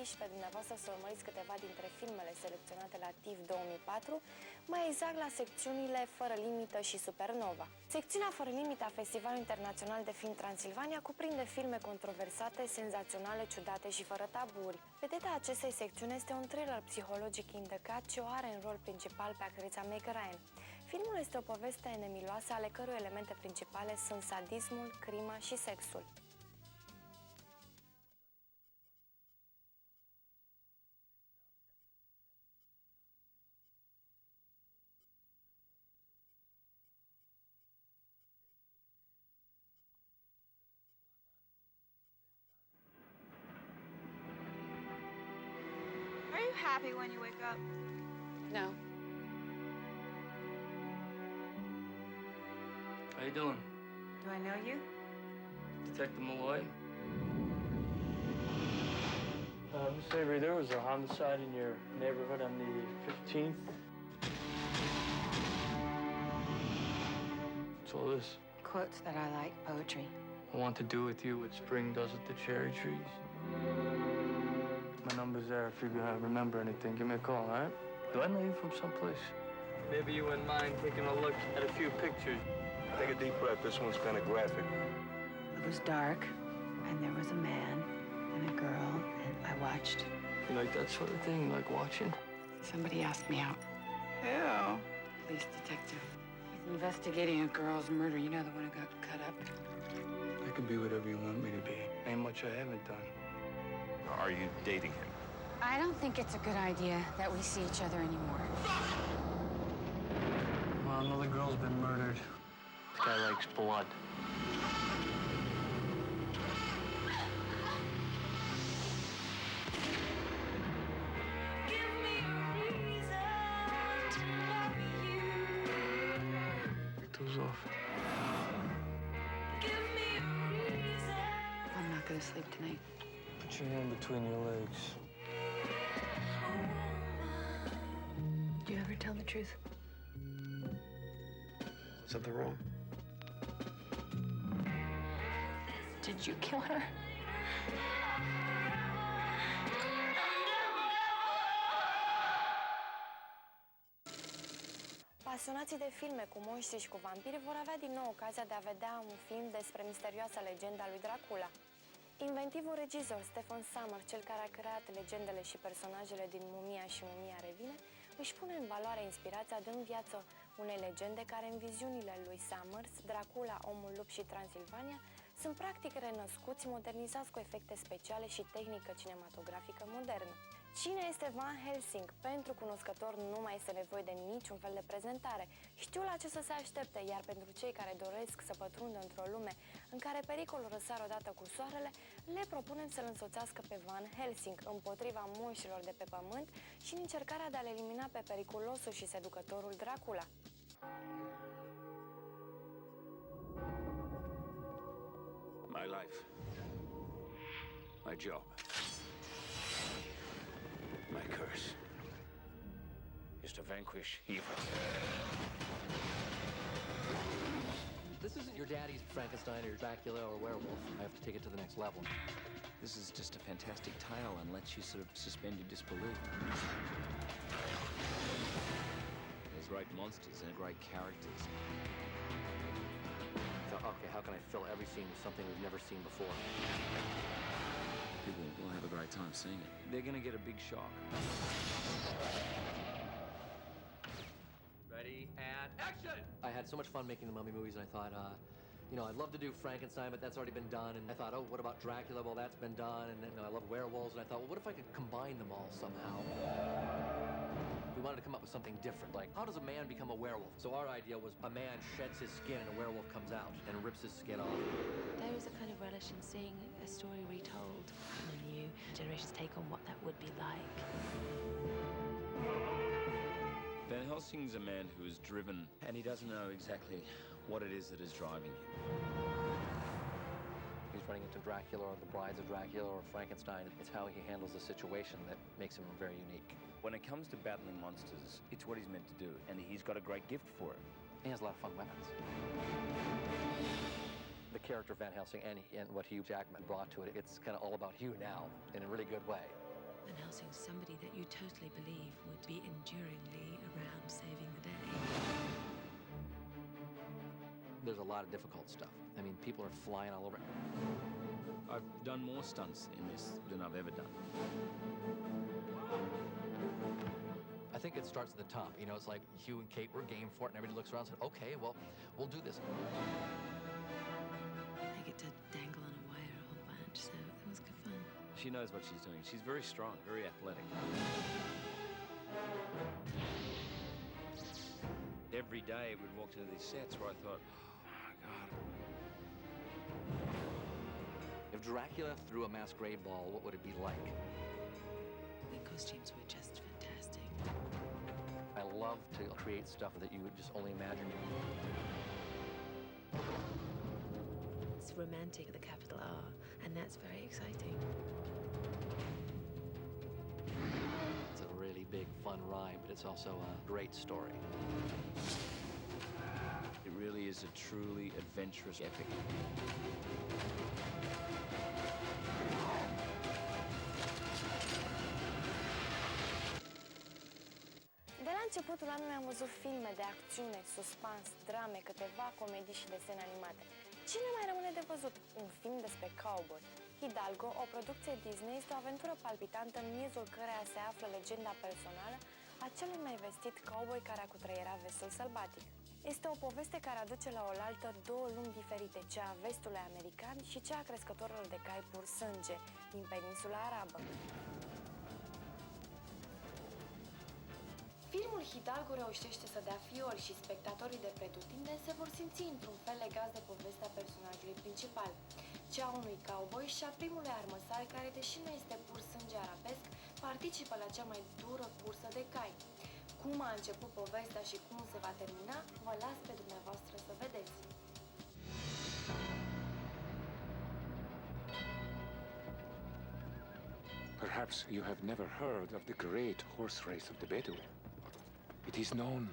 invit și pe dumneavoastră să urmăriți câteva dintre filmele selecționate la TIFF 2004, mai exact la secțiunile Fără Limită și Supernova. Secțiunea Fără Limită a Festivalului Internațional de Film Transilvania cuprinde filme controversate, senzaționale, ciudate și fără taburi. Vedeta acestei secțiuni este un thriller psihologic indicat ce o are în rol principal pe actrița Meg Ryan. Filmul este o poveste nemiloasă ale cărui elemente principale sunt sadismul, crima și sexul. Are you happy when you wake up? No. How you doing? Do I know you? Detective Malloy? Miss Avery, there was a homicide in your neighborhood on the 15th. What's all this? Quotes that I like, poetry. I want to do with you what spring does with the cherry trees. My number's there. If you remember anything, give me a call, all right? Do I know you from someplace? Maybe you wouldn't mind taking a look at a few pictures. Take a deep breath. This one's kind of graphic. It was dark, and there was a man and a girl, and I watched. You like that sort of thing? You like watching? Somebody asked me out. Who? Police detective. He's investigating a girl's murder. You know, the one who got cut up. I could be whatever you want me to be. Ain't much I haven't done. Are you dating him? I don't think it's a good idea that we see each other anymore. Well, another girl's been murdered. This guy likes blood. Take those off. I'm not gonna sleep tonight. Put your hand between your legs. Do you ever tell the truth? Something wrong? Did you kill her? Pasionații de filme cu monștri și cu vampiri vor avea din nou ocazia de a vedea un film despre misterioasa legenda lui Dracula. Inventivul regizor Stephen Sommers, cel care a creat legendele și personajele din Mumia și Mumia Revine, își pune în valoare inspirația dând viață unei legende care în viziunile lui Sommers, Dracula, Omul Lup și Transilvania, sunt practic renăscuți, modernizați cu efecte speciale și tehnică cinematografică modernă. Cine este Van Helsing? Pentru cunoscători nu mai este nevoie de niciun fel de prezentare. Știu la ce să se aștepte, iar pentru cei care doresc să pătrundă într-o lume în care pericolul răsare odată cu soarele, le propunem să-l însoțească pe Van Helsing împotriva monștrilor de pe pământ și în încercarea de a-l elimina pe periculosul și seducătorul Dracula. My life, my job, my curse is to vanquish evil. This isn't your daddy's Frankenstein or Dracula or werewolf. I have to take it to the next level. This is just a fantastic tale and lets you sort of suspend your disbelief. There's great monsters and great characters. So, okay, how can I fill every scene with something we've never seen before? People will have a great time seeing it. They're going to get a big shock. Ready, and action! I had so much fun making the Mummy movies, and I thought, you know, I'd love to do Frankenstein, but that's already been done. And I thought, oh, what about Dracula? Well, that's been done. And then, you know, I love werewolves, and I thought, well, what if I could combine them all somehow? We wanted to come up with something different, like, how does a man become a werewolf? So our idea was a man sheds his skin and a werewolf comes out and rips his skin off. There is a kind of relish in seeing a story retold and the new generation's take on what that would be like. Van Helsing's a man who is driven, and he doesn't know exactly what it is that is driving him. He's running into Dracula or the Brides of Dracula or Frankenstein. It's how he handles the situation that makes him very unique. When it comes to battling monsters, it's what he's meant to do, and he's got a great gift for it. He has a lot of fun weapons. The character of Van Helsing and what Hugh Jackman brought to it, it's kind of all about Hugh now in a really good way. Van Helsing's somebody that you totally believe would be enduringly around saving the day. There's a lot of difficult stuff. I mean, people are flying all over. I've done more stunts in this than I've ever done. I think it starts at the top. You know, it's like Hugh and Kate were game for it, and everybody looks around and said, okay, well, we'll do this. I get to dangle on a wire a whole bunch, so it was good fun. She knows what she's doing. She's very strong, very athletic. Every day we'd walk to these sets where I thought, oh my God. If Dracula threw a masquerade ball, what would it be like? The costumes were just fantastic. I love to create stuff that you would just only imagine. It's romantic with a capital R, and that's very exciting. It's a really big, fun ride, but it's also a great story. It really is a truly adventurous epic. De la începutul anului am văzut filme de acțiune, suspans, drame, câteva comedii și desene animate. Ce ne mai rămâne de văzut? Un film despre cowboy. Hidalgo, o producție Disney, este o aventură palpitantă în miezul căreia se află legenda personală a celui mai vestit cowboy care a cutreierat vestul sălbatic. Este o poveste care aduce la oaltă două lumi diferite, cea a vestului american și cea a crescătorilor de cai pur sânge din peninsula arabă. Filmul Hidalgo reușește să dea fiori și spectatorii de pretutindeni se vor simți într-un fel legați de povestea personajului principal, cea a unui cowboy și a primului armăsar care, deși nu este pur sânge arabesc, participă la cea mai dură cursă de cai. Cum a început povestea și cum se va termina, vă las pe dumneavoastră să vedeți. Perhaps you have never heard of the great horse race of the Bedouin. It is known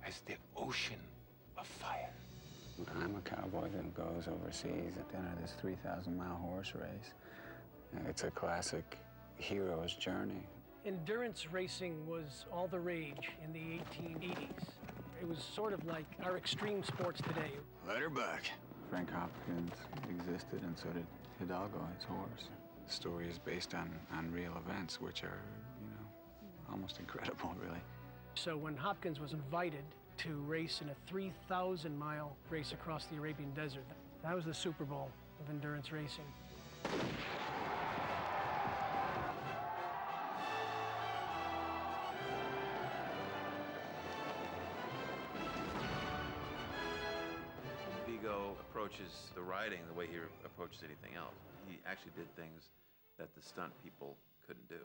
as the Ocean of Fire. I'm a cowboy that goes overseas to enter this 3,000-mile horse race. It's a classic hero's journey. Endurance racing was all the rage in the 1880s. It was sort of like our extreme sports today. Let her back. Frank Hopkins existed, and so did Hidalgo, his horse. The story is based on real events, which are, you know, almost incredible, really. So when Hopkins was invited to race in a 3,000-mile race across the Arabian desert, that was the Super Bowl of endurance racing. Vigo approaches the riding the way he approaches anything else. He actually did things that the stunt people couldn't do.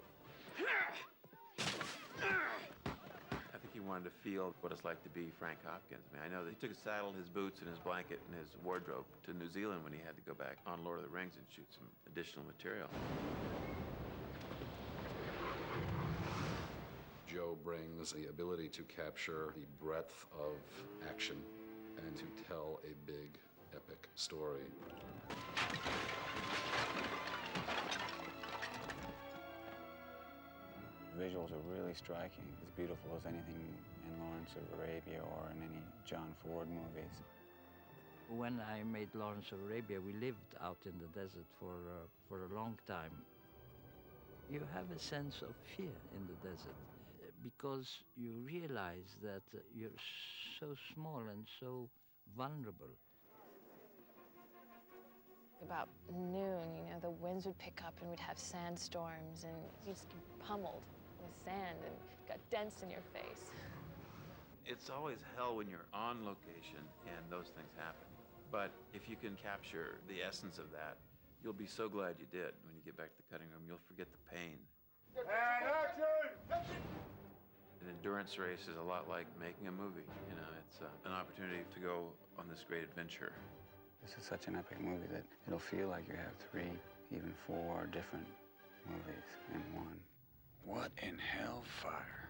I think he wanted to feel what it's like to be Frank Hopkins. I mean, I know that he took his saddle, his boots, and his blanket, and his wardrobe to New Zealand when he had to go back on Lord of the Rings and shoot some additional material. Joe brings the ability to capture the breadth of action and to tell a big, epic story. Visuals are really striking, as beautiful as anything in Lawrence of Arabia or in any John Ford movies. When I made Lawrence of Arabia, we lived out in the desert for a long time. You have a sense of fear in the desert because you realize that you're so small and so vulnerable. About noon, you know, the winds would pick up and we'd have sandstorms and you'd just get pummeled with sand and got dents in your face. It's always hell when you're on location and those things happen. But if you can capture the essence of that, you'll be so glad you did. When you get back to the cutting room, you'll forget the pain. And action! An endurance race is a lot like making a movie. You know, it's an opportunity to go on this great adventure. This is such an epic movie that it'll feel like you have 3, even 4 different movies in one. What in hellfire?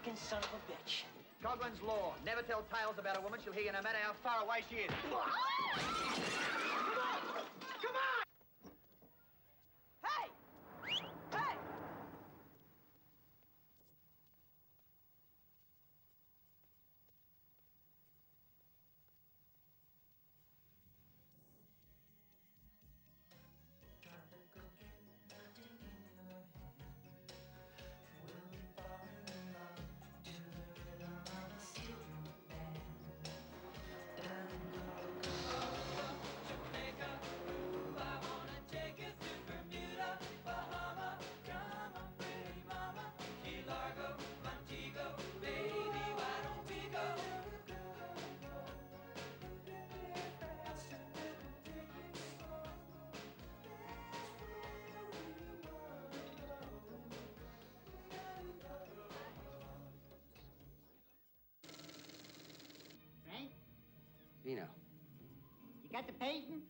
fucking son of a bitch. Godwin's law. Never tell tales about a woman. She'll hear you no matter how far away she is. Come on! Come on! Hey! Hey! Vino. You got the painting?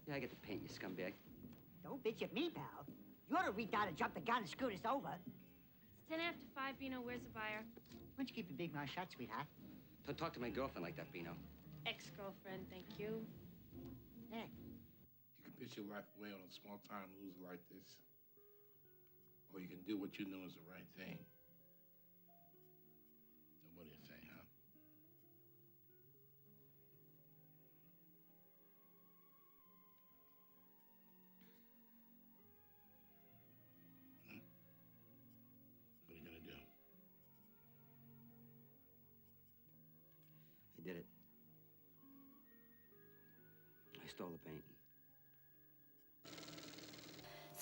Yeah, I get the paint, you scumbag. Don't bitch at me, pal. You ought to reach out and jump the gun and screw this over. It's 10 after 5, Bino. Where's the buyer? Why don't you keep your big mouth shut, sweetheart? Don't talk to my girlfriend like that, Vino. Ex-girlfriend, thank you. Yeah. You can pitch your life away on a small-time loser like this. Or you can do what you know is the right thing. So what do you say, huh? What are you gonna do? I did it. I stole the painting.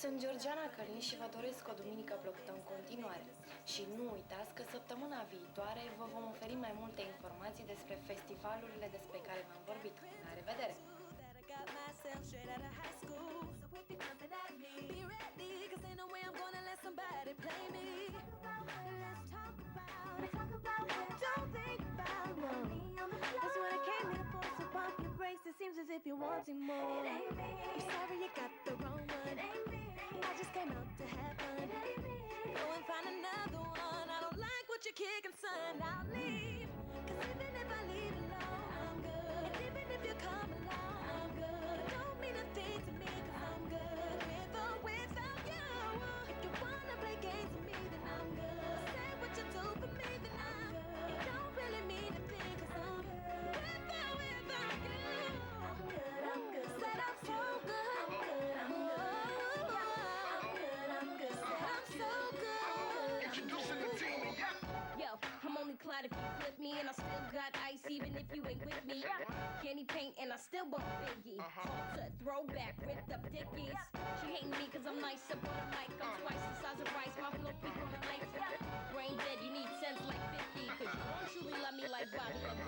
Sunt Georgiana, calin și vă doresc o duminică plăcută în continuare. Și nu uitați că săptămâna viitoare vă vom oferi mai multe informații despre festivalurile despre care v-am vorbit. La revedere! It seems as if you're wanting more. I'm sorry you got the wrong one. I just came out to have fun. Go and find another one. I don't like what you're kicking, son. I'll leave. Cause even if I leave alone, I'm good. And even if you come along, I'm good. It don't mean a thing to me, cause I'm good. With or without you. If you wanna play games with me, then I'm good. Say what you do for me, then I'm good. It don't really mean a thing, cause I'm good. With or without you. Said I'm so good. I'm good. I'm good. I'm good. Said I'm so good. Introducing the team, Yo, I'm only Clyde if you flip me, and I still got ice even if you ain't with me. Candy paint and I still bump Biggie. Culture, throwback, ripped up dickies. She hating me cause I'm nice up on the mic. I'm twice the size of rice, my flow people with lights. Brain dead, you need sense like 50. Cause you don't truly love me like Bobby.